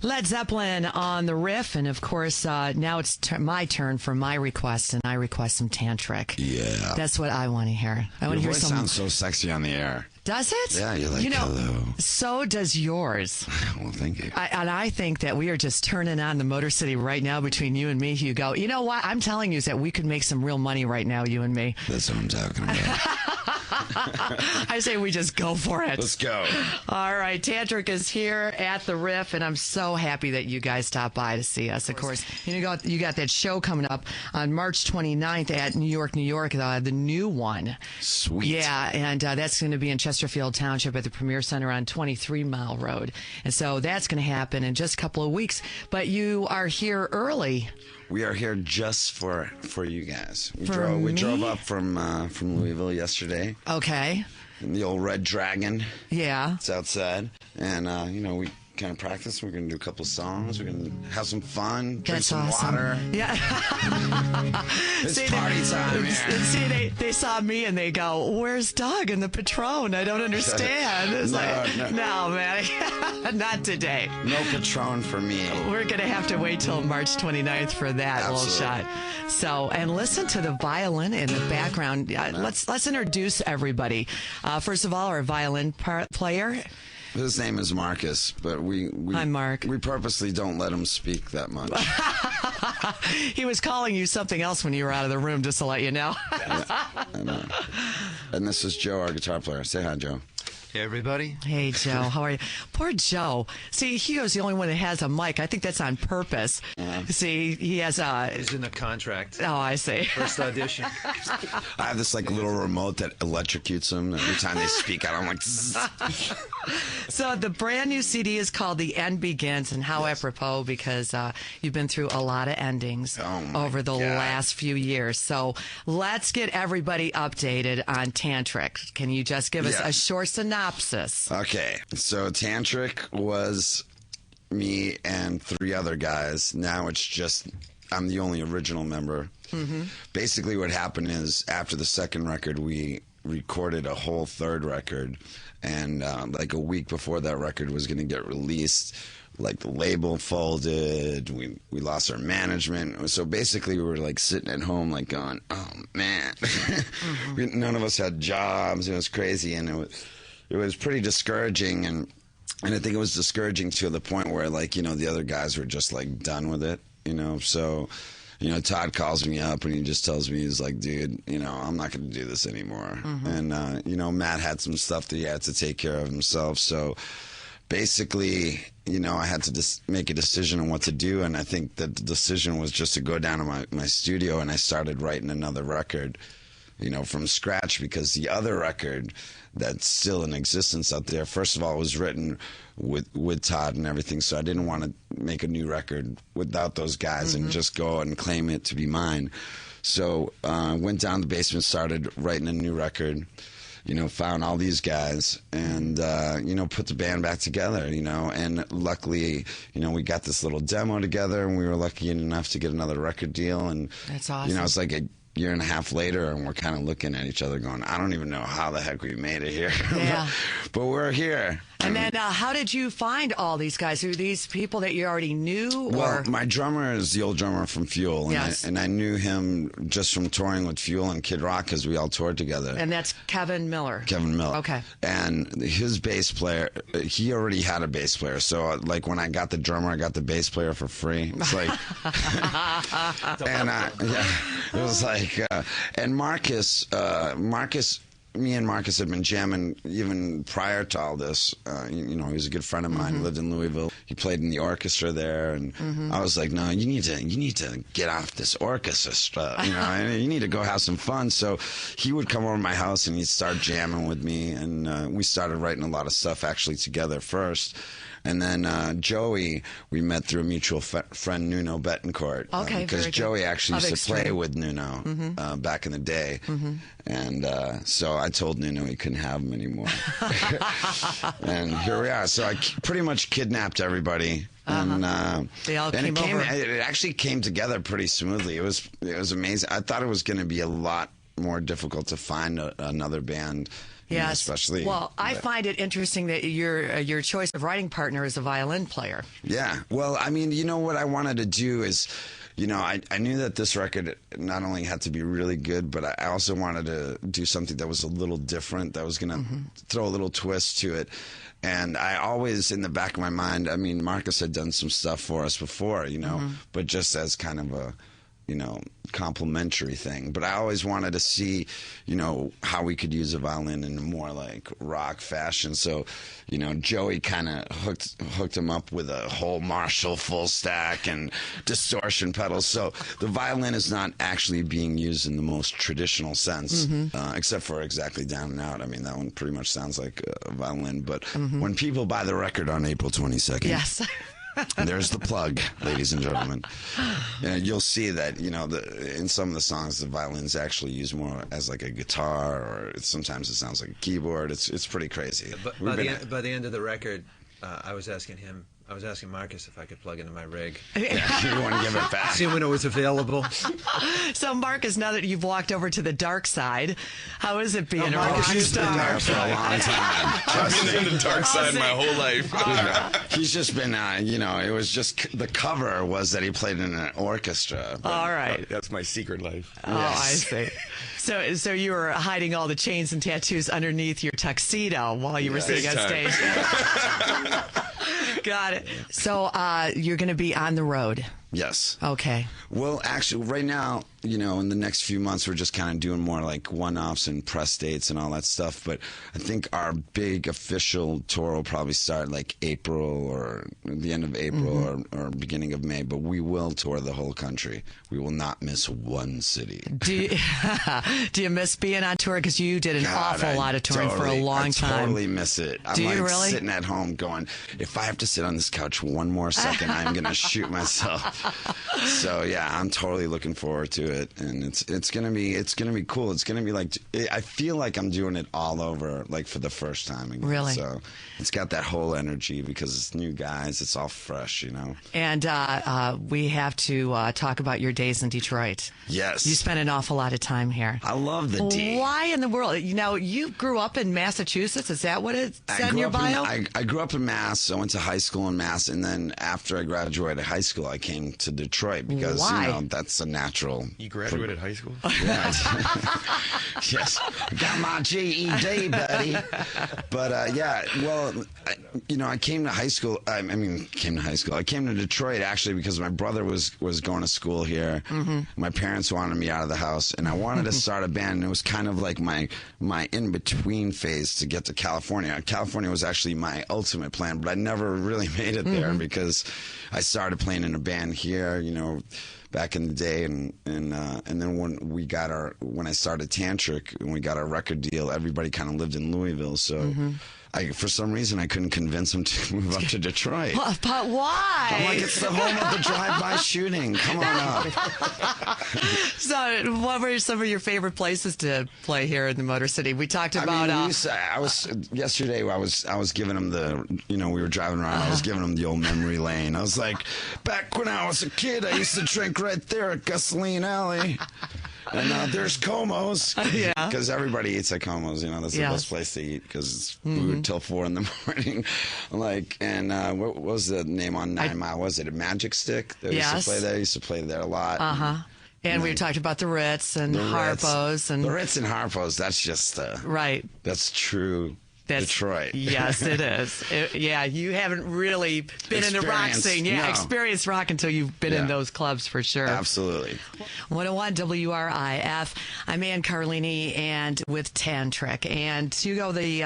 Led Zeppelin on the riff, and of course, now it's my turn for my request, and I request some Tantric. Yeah. That's what I want to hear. I want to hear some. Your voice sounds so sexy on the air. Does it? Yeah, you're like, hello. So does yours. Well, thank you. I think that we are just turning on the Motor City right now between you and me, Hugo. You know what? I'm telling you is that we could make some real money right now, you and me. That's what I'm talking about. I say we just go for it. Let's go. All right. Tantric is here at the Riff, and I'm so happy that you guys stopped by to see us. Of course, you got that show coming up on March 29th at New York, the new one. Sweet. Yeah, and that's going to be in Chesterfield Township at the Premier Center on 23 Mile Road. And so that's going to happen in just a couple of weeks. But you are here early. We are here just for you guys. We drove up from Louisville yesterday. Okay. In the old Red Dragon. Yeah. It's outside. And, we kind of practice. We're going to do a couple songs. We're going to have some fun. Drink some water. Yeah. It's party time here. See, they saw me and they go, "Where's Doug and the Patron? I don't understand." It's no, man. Not today. No Patron for me. We're going to have to wait till March 29th for that little shot. So, and listen to the violin in the background. Let's introduce everybody. First of all, our violin player. His name is Marcus, but Hi, Mark. We purposely don't let him speak that much. He was calling you something else when you were out of the room, just to let you know. I know. And this is Joe, our guitar player. Say hi, Joe. Hey, everybody. Hey, Joe. How are you? Poor Joe. See, Hugo's the only one that has a mic. I think that's on purpose. See, he has He's in the contract. Oh, I see. First audition. I have this little remote that electrocutes him. Every time they speak out, I'm like... So the brand new CD is called The End Begins, and how apropos, because you've been through a lot of endings over the last few years. So let's get everybody updated on Tantric. Can you just give us a short synopsis? Okay, so Tantric was me and 3 other guys. Now it's just I'm the only original member. Mm-hmm. Basically what happened is after the second record, we recorded a whole third record, and like a week before that record was going to get released, like the label folded, we lost our management. So basically we were like sitting at home like going, oh man. Mm-hmm. None of us had jobs. It was crazy, and it was pretty discouraging, and I think it was discouraging to the point where the other guys were just like done with it, so Todd calls me up and he just tells me, he's like, dude, I'm not going to do this anymore. Mm-hmm. And Matt had some stuff that he had to take care of himself, so basically I had to make a decision on what to do, and I think that the decision was just to go down to my studio, and I started writing another record from scratch, because the other record that's still in existence out there, first of all, it was written with Todd and everything, so I didn't want to make a new record without those guys and just go and claim it to be mine. So I went down the basement, started writing a new record, found all these guys, and put the band back together, and luckily, we got this little demo together, and we were lucky enough to get another record deal, and that's awesome. It's like a year and a half later, and we're kind of looking at each other going, I don't even know how the heck we made it here. Yeah. but we're here. And then how did you find all these guys? Are these people that you already knew? Well, my drummer is the old drummer from Fuel. And, yes. I knew him just from touring with Fuel and Kid Rock, because we all toured together. And that's Kevin Miller. Kevin Miller. Okay. And his bass player, he already had a bass player. So, when I got the drummer, I got the bass player for free. It's like... and, it was like... and Marcus... Me and Marcus had been jamming even prior to all this. He was a good friend of mine. He lived in Louisville. He played in the orchestra there, and I was like, "No, you need to get off this orchestra stuff. You need to go have some fun." So he would come over to my house and he'd start jamming with me, and we started writing a lot of stuff actually together first. And then Joey, we met through a mutual friend, Nuno Betancourt. Okay, because Joey actually used to play with Nuno back in the day. And so I told Nuno he couldn't have him anymore. And here we are. So I pretty much kidnapped everybody. And they all came over. It actually came together pretty smoothly. It was amazing. I thought it was going to be a lot more difficult to find another band Yes. especially. Well, I find it interesting that your choice of writing partner is a violin player. Yeah. Well, I mean, you know what I wanted to do is, you know, I knew that this record not only had to be really good, but I also wanted to do something that was a little different, that was going to throw a little twist to it. And I always, in the back of my mind, I mean, Marcus had done some stuff for us before, you know, but just as kind of a, you know, complimentary thing. But I always wanted to see, you know, how we could use a violin in a more like rock fashion. So, you know, Joey kind of hooked him up with a whole Marshall full stack and distortion pedals. So the violin is not actually being used in the most traditional sense, except for Exactly Down and Out. I mean, that one pretty much sounds like a violin. But when people buy the record on April 22nd, Yes. there's the plug, ladies and gentlemen. You'll see that, you know, in some of the songs, the violin's actually used more as like a guitar, or sometimes it sounds like a keyboard. It's pretty crazy. But by the end of the record, I was asking Marcus if I could plug into my rig. Yeah, you want to give it back. See when it was available. So, Marcus, now that you've walked over to the dark side, how is it being a rock Marcus has been there for a long time. I've been in the dark side my whole life. He's just been, you know, it was just, the cover was that he played in an orchestra. All right. That's my secret life. Oh, I see. So you were hiding all the chains and tattoos underneath your tuxedo while you were sitting on Big stage. Got it. So you're going to be on the road. Yes. Okay. Well, actually, right now, you know, in the next few months, we're just kind of doing more like one-offs and press dates and all that stuff. But I think our big official tour will probably start like April or the end of April or beginning of May. But we will tour the whole country. We will not miss one city. Do you miss being on tour? Because you did an awful lot of touring for a long time. I totally miss it. I'm Do like you really? sitting at home going, if I have to sit on this couch one more second, I'm going to shoot myself. So yeah, I'm totally looking forward to it, and it's gonna be cool. It's gonna be like, I feel like I'm doing it all over, like for the first time again. Really? So it's got that whole energy because it's new guys. It's all fresh, you know. And we have to talk about your days in Detroit. Yes. You spent an awful lot of time here. I love the D. Why in the world? You know, you grew up in Massachusetts. Is that what it said in your bio? I grew up in Mass. I went to high school in Mass, and then after I graduated high school, I came to Detroit because Why? you know that's a natural. You graduated high school? Yeah. Yes, got my GED, buddy. But yeah, well, you know, I came to high school. I came to Detroit actually because my brother was going to school here. My parents wanted me out of the house, and I wanted to start a band. And it was kind of like my in between phase to get to California. California was actually my ultimate plan, but I never really made it there because I started playing in a band here, you know, back in the day, and then when I started Tantric and we got our record deal, everybody kind of lived in Louisville, so. For some reason, I couldn't convince him to move up to Detroit. But why? I'm like, it's the home of the drive-by shooting. Come on up. So, what were some of your favorite places to play here in the Motor City? We talked about. Yesterday. I was giving him we were driving around. I was giving him the old memory lane. I was like, back when I was a kid, I used to drink right there at Gasoline Alley. And there's Como's. Yeah. Because everybody eats at Como's. You know, that's the best place to eat because it's food till 4 in the morning. What was the name on 9 Mile? Was it a Magic Stick? That used to play there. I used to play there a lot. And we talked about the Ritz and Harpo's. The Ritz and Harpo's, that's just... right. That's true. Detroit. Yes, it is. You haven't really been in the rock scene. Yeah, experienced rock until you've been in those clubs for sure. Absolutely. 101 WRIF. I'm Anne Carlini and with Tantric. And Hugo, the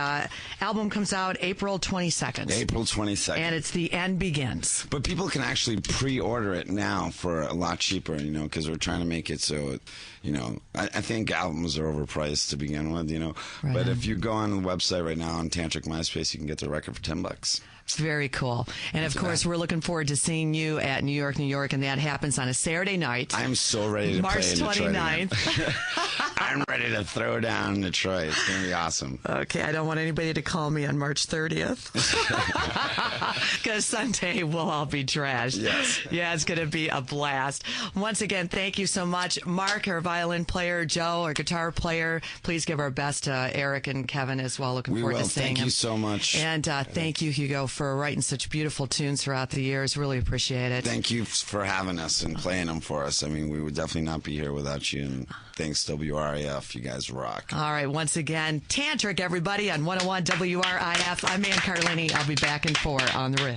album comes out April 22nd. April 22nd. And it's The End Begins. But people can actually pre-order it now for a lot cheaper, you know, because we're trying to make it so, you know, I think albums are overpriced to begin with, you know. Right. But if you go on the website right now on Tantric MySpace, you can get the record for $10. Very cool. And of course, we're looking forward to seeing you at New York, and that happens on a Saturday night. I'm so ready to March play in Detroit again. 29th. I'm ready to throw down in Detroit. It's going to be awesome. Okay, I don't want anybody to call me on March 30th. Because Sunday we'll all be trashed. Yes. Yeah, it's going to be a blast. Once again, thank you so much. Mark, our violin player, Joe, our guitar player. Please give our best to Eric and Kevin as well. Looking We forward will. to seeing Thank them. you so much. And thank you, Hugo, for writing such beautiful tunes throughout the years. Really appreciate it. Thank you for having us and playing them for us. I mean, we would definitely not be here without you. And thanks, WRIF. You guys rock. All right, once again, Tantric, everybody, on 101 WRIF. I'm Anne Carlini. I'll be back in 4 on the Riff.